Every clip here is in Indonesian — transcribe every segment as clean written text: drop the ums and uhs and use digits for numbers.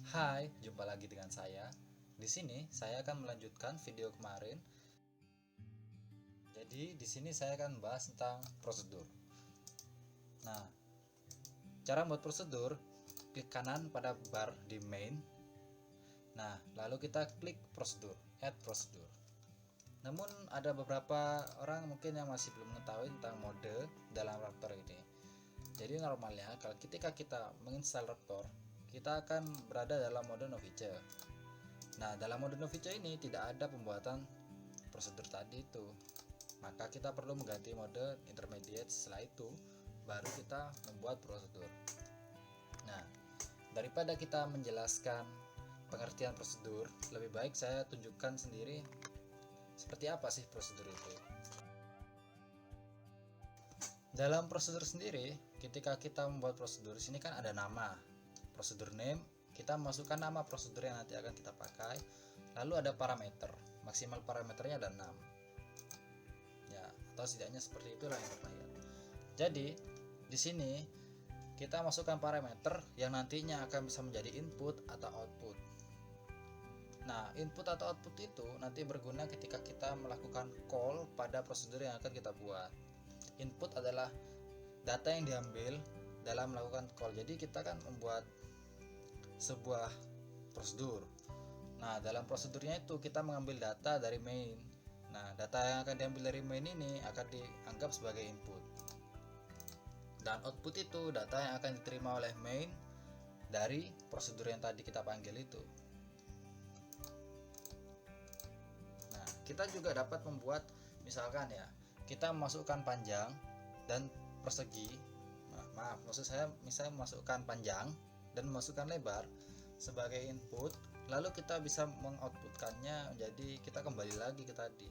Hai, jumpa lagi dengan saya. Di sini saya akan melanjutkan video kemarin. Jadi di sini saya akan membahas tentang prosedur. Nah, cara membuat prosedur, klik kanan pada bar di main. Nah, lalu kita klik prosedur, add prosedur. Namun ada beberapa orang mungkin yang masih belum mengetahui tentang mode dalam Raptor ini. Jadi normalnya kalau ketika kita menginstal Raptor, kita akan berada dalam mode no feature. Nah, dalam mode no feature ini tidak ada pembuatan prosedur tadi itu. Maka kita perlu mengganti mode intermediate. Setelah itu baru kita membuat prosedur. Nah, daripada kita menjelaskan pengertian prosedur, lebih baik saya tunjukkan sendiri seperti apa sih prosedur itu. Dalam prosedur sendiri, ketika kita membuat prosedur, di sini kan ada nama, prosedur name, kita masukkan nama prosedur yang nanti akan kita pakai. Lalu ada parameter, maksimal parameternya ada 6. Ya, atau setidaknya seperti itulah yang terlihat. Jadi, di sini kita masukkan parameter yang nantinya akan bisa menjadi input atau output. Nah, input atau output itu nanti berguna ketika kita melakukan call pada prosedur yang akan kita buat. Input adalah data yang diambil dalam melakukan call. Jadi kita kan membuat sebuah prosedur. Nah, dalam prosedurnya itu kita mengambil data dari main. Nah, data yang akan diambil dari main ini akan dianggap sebagai input. Dan output itu data yang akan diterima oleh main dari prosedur yang tadi kita panggil itu. Nah, kita juga dapat membuat, misalkan ya, kita memasukkan panjang dan persegi. Maaf, maksud saya misalnya memasukkan panjang dan memasukkan lebar sebagai input, lalu kita bisa mengoutputkannya menjadi, kita kembali lagi ke tadi,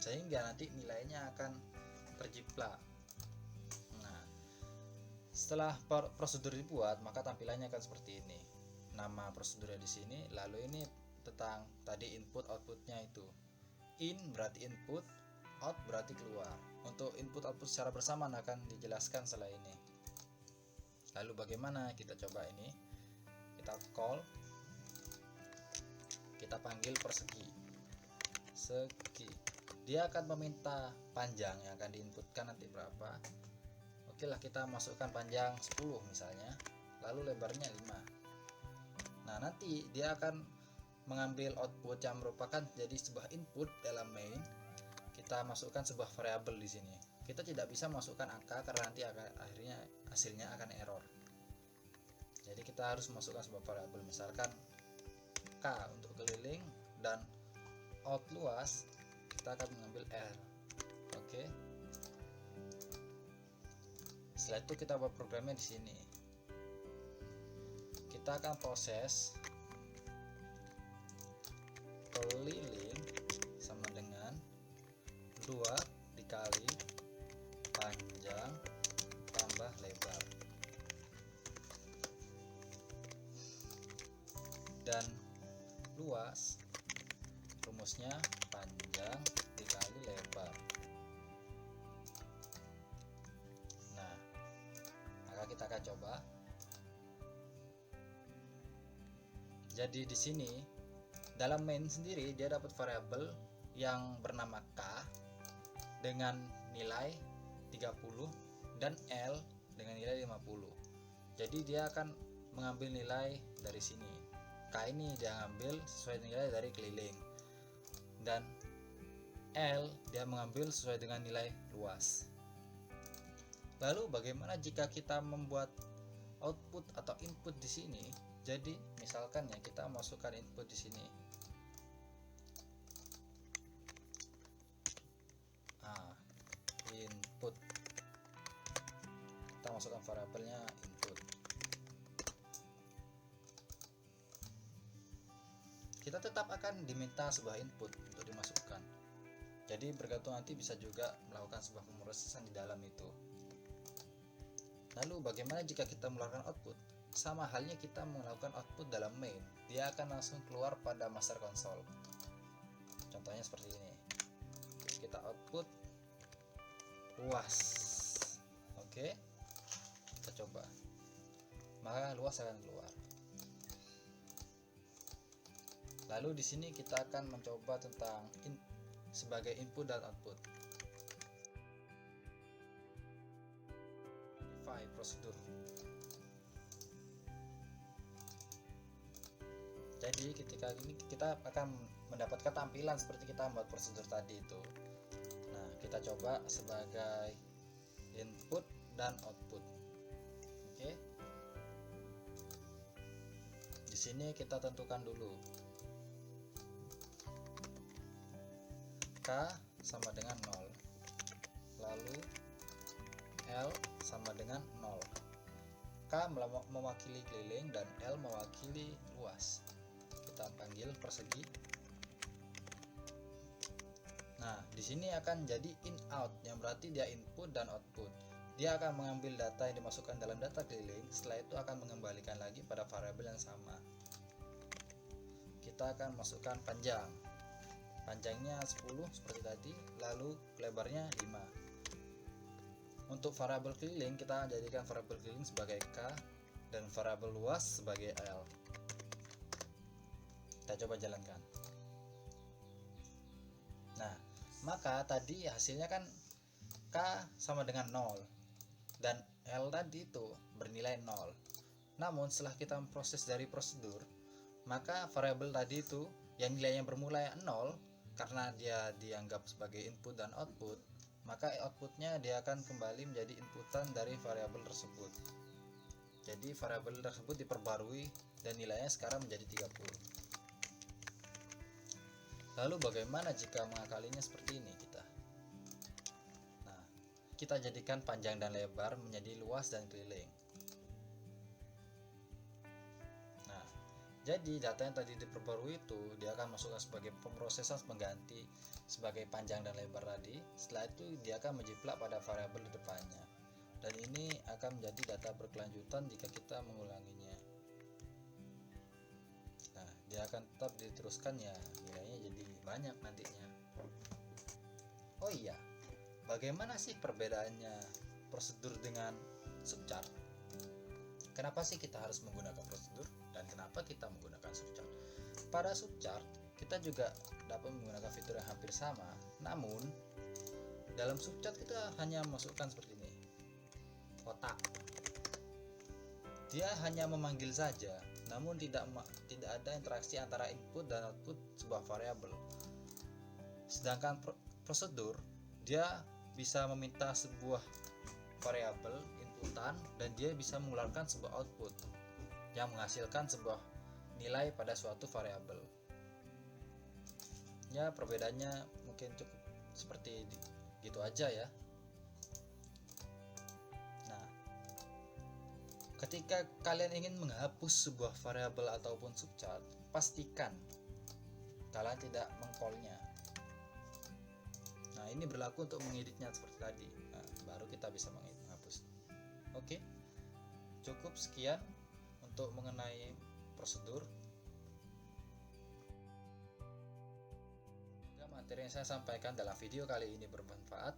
sehingga nanti nilainya akan terjiplak. Nah, setelah prosedur dibuat, maka tampilannya akan seperti ini. Nama prosedurnya di sini, lalu ini tentang tadi input outputnya itu. In berarti input, out berarti keluar. Untuk input output secara bersamaan akan dijelaskan setelah ini. Lalu bagaimana? Kita coba ini. Kita call, kita panggil persegi. Segi. Dia akan meminta panjang yang akan diinputkan nanti berapa. Oke lah, kita masukkan panjang 10 misalnya, lalu lebarnya 5. Nah, nanti dia akan mengambil output yang merupakan jadi sebuah input dalam main. Kita masukkan sebuah variabel di sini. Kita tidak bisa masukkan angka karena nanti akhirnya hasilnya akan error. Jadi kita harus masukkan sebuah variabel, misalkan K untuk keliling dan out luas, kita akan mengambil L. Oke. Setelah itu kita buat programnya di sini. Kita akan proses keliling sama dengan 2 dikali panjang tambah lebar, dan luas rumusnya panjang dikali lebar. Nah, maka kita akan coba. Jadi di sini dalam main sendiri dia dapat variabel yang bernama K dengan nilai 30 dan L dengan nilai 50. Jadi dia akan mengambil nilai dari sini. K ini dia ambil sesuai nilai dari keliling, dan L dia mengambil sesuai dengan nilai luas. Lalu bagaimana jika kita membuat output atau input di sini? Jadi misalkan ya, kita masukkan input di sini. Input. Kita masukkan variabelnya input. Kita tetap akan diminta sebuah input untuk dimasukkan. Jadi bergantung, nanti bisa juga melakukan sebuah pemrosesan di dalam itu. Lalu bagaimana jika kita mengeluarkan output? Sama halnya kita melakukan output dalam main, dia akan langsung keluar pada master console. Contohnya seperti ini. Kita output luas. Oke, kita coba. maka luas akan keluar. Lalu di sini kita akan mencoba tentang sebagai input dan output. Modify prosedur. Jadi ketika ini kita akan mendapatkan tampilan seperti kita membuat prosedur tadi itu. Nah, kita coba sebagai input dan output. Oke. Di sini kita tentukan dulu K sama dengan 0. Lalu L sama dengan 0. K mewakili keliling dan L mewakili luas. Kita panggil persegi. Nah, di sini akan jadi in out, yang berarti dia input dan output. Dia akan mengambil data yang dimasukkan dalam data keliling, setelah itu akan mengembalikan lagi pada variabel yang sama. Kita akan masukkan panjang. Panjangnya 10 seperti tadi, lalu lebarnya 5. Untuk variabel keliling kita jadikan variabel keliling sebagai K dan variabel luas sebagai L. Kita coba jalankan. Nah, maka tadi hasilnya kan K sama dengan 0 dan L tadi itu bernilai 0. Namun setelah kita memproses dari prosedur, maka variabel tadi itu yang nilainya bermula 0 karena dia dianggap sebagai input dan output, maka outputnya dia akan kembali menjadi inputan dari variabel tersebut. Jadi variabel tersebut diperbarui dan nilainya sekarang menjadi 30. Lalu bagaimana jika mengakalinya seperti ini kita? Nah, kita jadikan panjang dan lebar menjadi luas dan keliling. Nah, jadi data yang tadi diperbarui itu dia akan masukkan sebagai pemrosesan pengganti sebagai panjang dan lebar tadi. Setelah itu dia akan menjiplak pada variabel di depannya. Dan ini akan menjadi data berkelanjutan jika kita mengulanginya. Nah, dia akan tetap diteruskan ya, nilainya jadi banyak nantinya. Oh iya, bagaimana sih perbedaannya prosedur dengan subchart? Kenapa sih kita harus menggunakan prosedur dan kenapa kita menggunakan subchart? Pada subchart kita juga dapat menggunakan fitur yang hampir sama, namun dalam subchart kita hanya masukkan seperti ini, kotak. Dia hanya memanggil saja, namun tidak ada interaksi antara input dan output sebuah variabel. Sedangkan prosedur dia bisa meminta sebuah variabel inputan dan dia bisa mengeluarkan sebuah output yang menghasilkan sebuah nilai pada suatu variabel. Ya, perbedaannya mungkin cukup seperti gitu aja ya. Ketika kalian ingin menghapus sebuah variabel ataupun subchart, pastikan kalian tidak mengcallnya. Nah, ini berlaku untuk mengeditnya seperti tadi. Nah, baru kita bisa menghapus. Oke, cukup sekian untuk mengenai prosedur. Semoga materi yang saya sampaikan dalam video kali ini bermanfaat.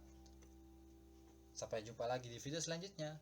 Sampai jumpa lagi di video selanjutnya.